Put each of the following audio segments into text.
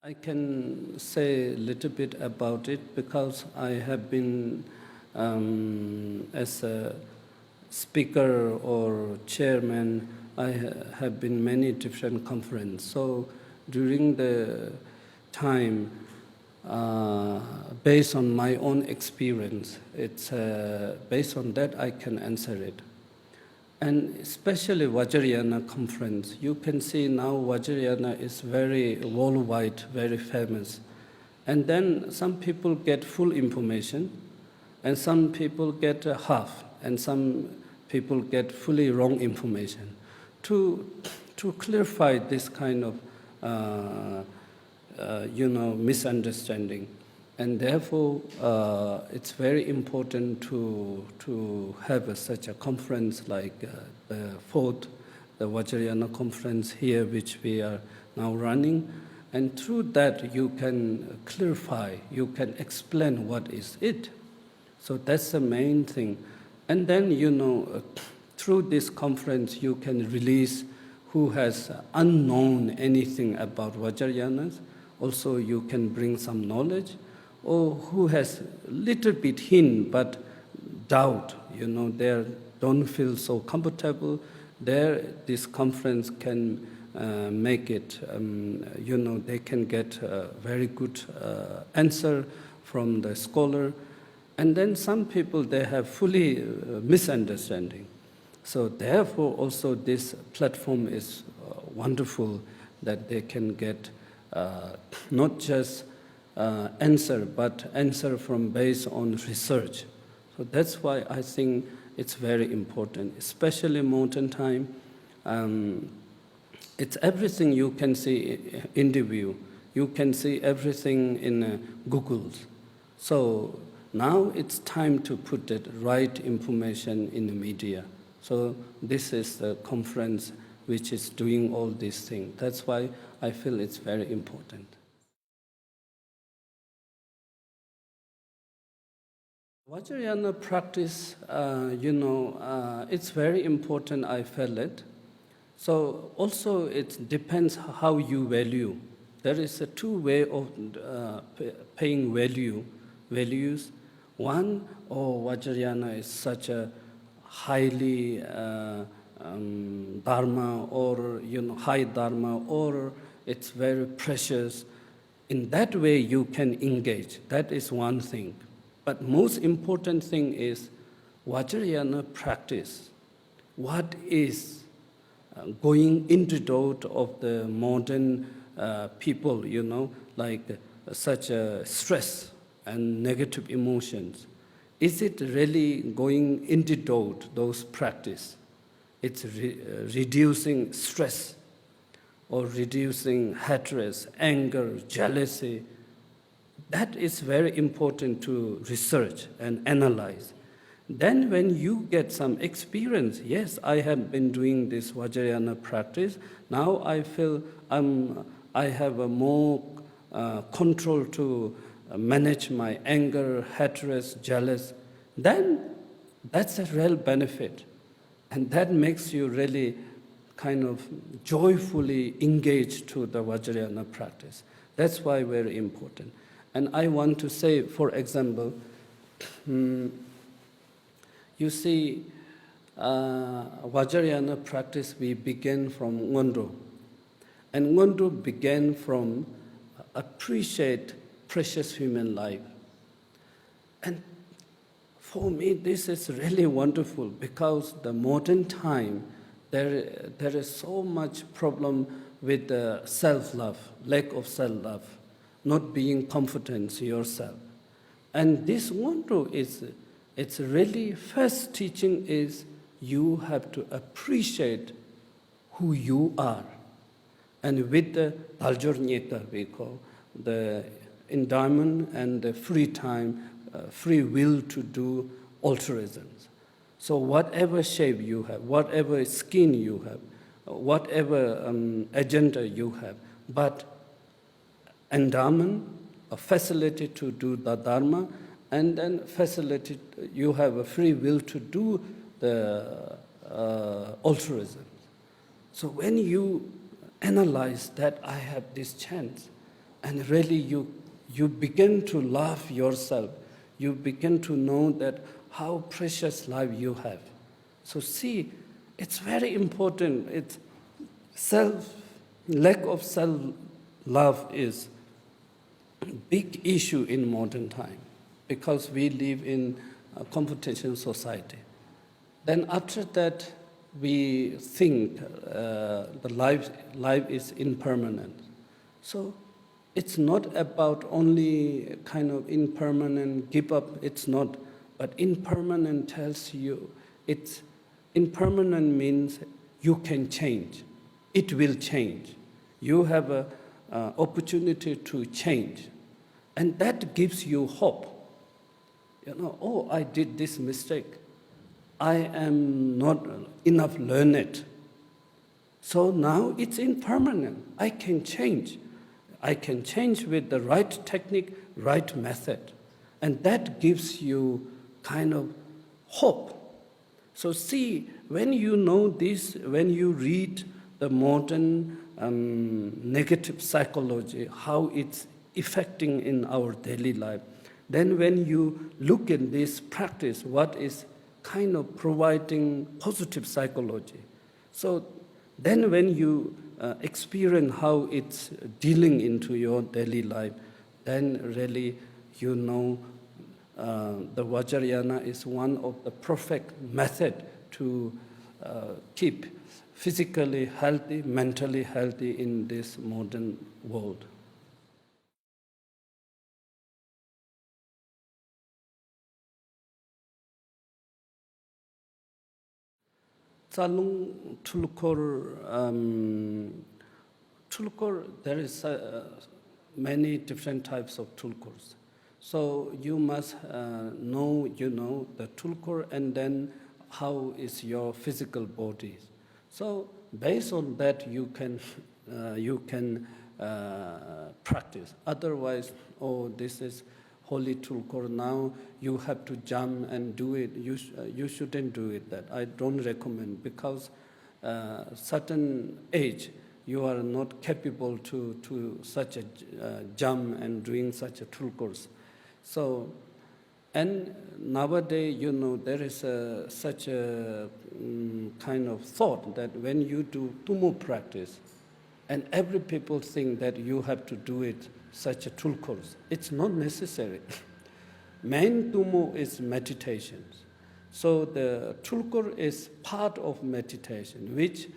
I can say a little bit about it because I have been, as a speaker or chairman, I have been many different conferences. So during the time, based on my own experience, it's based on that I can answer it. And especially Vajrayana conference, you can see now Vajrayana is very worldwide, very famous. And then some people get full information, and some people get half, and some people get fully wrong information. To clarify this kind of misunderstanding. And therefore, it's very important to have such a conference like the fourth, the Vajrayana conference here, which we are now running. And through that, you can clarify, you can explain what is it. So that's the main thing. And then, through this conference, you can release who has unknown anything about Vajrayanas. Also, you can bring some knowledge. Or who has little bit hint but doubt, they don't feel so comfortable, this conference can make it, they can get a very good answer from the scholar. And then some people, they have fully misunderstanding. So therefore also this platform is wonderful that they can get not just answer, but answer from based on research. So that's why I think it's very important, especially modern time. It's everything you can see in the view. You can see everything in Google. So now it's time to put the right information in the media. So this is the conference which is doing all these things. That's why I feel it's very important. Vajrayana practice, it's very important, I felt it. So also it depends how you value. There is a two way of paying values. One, Vajrayana is such a highly dharma or, high dharma, or it's very precious. In that way you can engage. That is one thing. But most important thing is Vajrayana practice. What is going into doubt of the modern people, like such a stress and negative emotions? Is it really going into doubt, those practice? It's reducing stress or reducing hatred, anger, jealousy. That is very important to research and analyze. Then when you get some experience, yes, I have been doing this Vajrayana practice, now I feel I have a more control to manage my anger, hatred, jealous, then that's a real benefit. And that makes you really kind of joyfully engage to the Vajrayana practice. That's why very important. And I want to say, for example, you see, Vajrayana practice, we begin from Ngondo. And Ngondo began from appreciate precious human life. And for me, this is really wonderful because the modern time, there is so much problem with self-love, lack of self-love, not being confident in yourself. And this Ngondo it's really first teaching is you have to appreciate who you are. And with the Daljor Nyeka, we call the endowment and the free time, free will to do altruisms. So whatever shape you have, whatever skin you have, whatever agenda you have, but endowment, a facility to do the dharma, and then facility, you have a free will to do the altruism. So when you analyze that I have this chance, And really you begin to love yourself. You begin to know that how precious life you have. So see, it's very important. Lack of self-love is a big issue in modern time because we live in a competition society. Then after that, we think the life is impermanent. So it's not about only kind of impermanent, give up, it's not. But impermanent tells you, impermanent means you can change. It will change. You have an opportunity to change. And that gives you hope. Oh, I did this mistake. I am not enough learned. So now it's impermanent. I can change. I can change with the right technique, right method. And that gives you kind of hope. So see, when you know this, when you read the modern negative psychology, how it's affecting in our daily life, then when you look at this practice, what is kind of providing positive psychology. So then when you experience how it's dealing into your daily life, then really you know the Vajrayana is one of the perfect method to keep physically healthy, mentally healthy in this modern world. Tsalung Trulkhor, there is many different types of Tulkhors. So you must know, the Tulkhor and then how is your physical body. So based on that, you can practice. Otherwise, this is holy Tulkhor, now you have to jump and do it. You shouldn't do it. That I don't recommend, because certain age you are not capable to such a jump and doing such a Tulkhors. So, and nowadays, there is such a kind of thought that when you do Tumu practice, and every people think that you have to do it such a Tulkhors. It's not necessary. Main Tumu is meditation. So the Tulkhor is part of meditation, which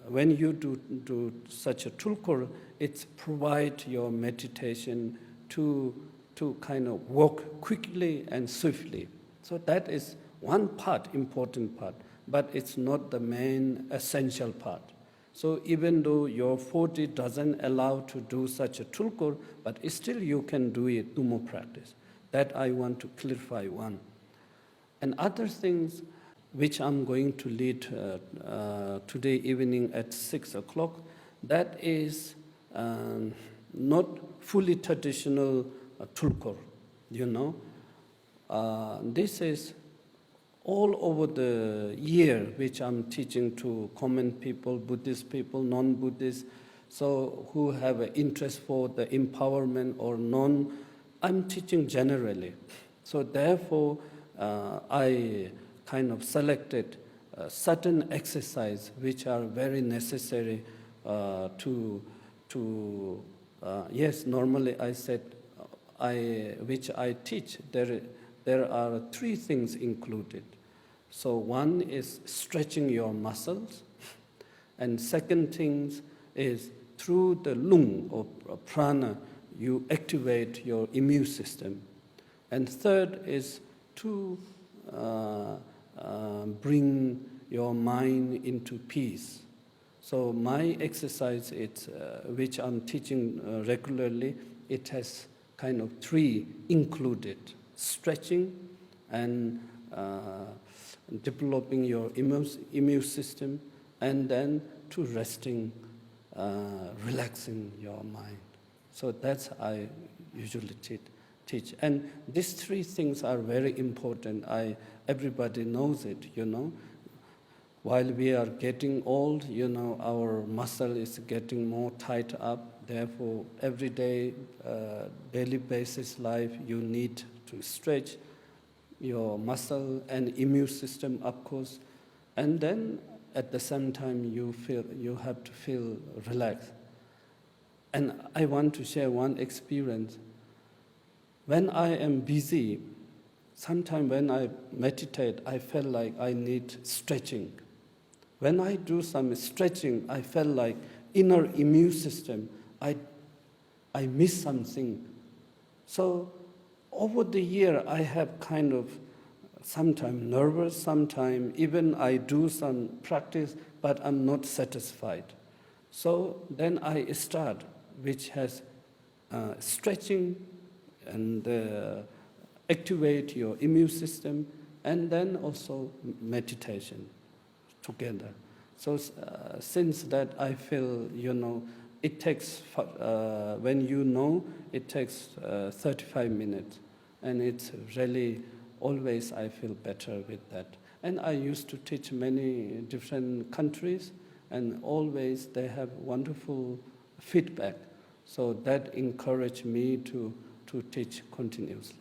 when you do such a Tulkhor, it provides your meditation to kind of walk quickly and swiftly. So that is one part, important part, but it's not the main essential part. So even though your 40 doesn't allow to do such a Tulkhor, but still you can do it, Tumo practice. That I want to clarify one. And other things which I'm going to lead today evening at 6 o'clock, that is not fully traditional Tulkhor, this is all over the year, which I'm teaching to common people, Buddhist people, non-Buddhist, so who have an interest for the empowerment or I'm teaching generally. So therefore, I kind of selected certain exercise which are very necessary yes, normally I said, which I teach, there are three things included. So one is stretching your muscles, and second thing is through the lung or prana, you activate your immune system. And third is to bring your mind into peace. So my exercise, which I'm teaching regularly, it has kind of three included: stretching and developing your immune system, and then to resting, relaxing your mind. So that's I usually teach. And these three things are very important. Everybody knows it, while we are getting old, our muscle is getting more tight up. Therefore, every day, daily basis life, you need to stretch your muscle and immune system, of course. And then, at the same time, you have to feel relaxed. And I want to share one experience. When I am busy, sometimes when I meditate, I feel like I need stretching. When I do some stretching, I feel like inner immune system, I miss something. So over the year, I have kind of sometimes nervous, sometimes even I do some practice, but I'm not satisfied. So then I start, which has stretching and activate your immune system, and then also meditation together. So since that, I feel, it takes, when it takes 35 minutes, and it's really always I feel better with that. And I used to teach many different countries, and always they have wonderful feedback. So that encouraged me to teach continuously.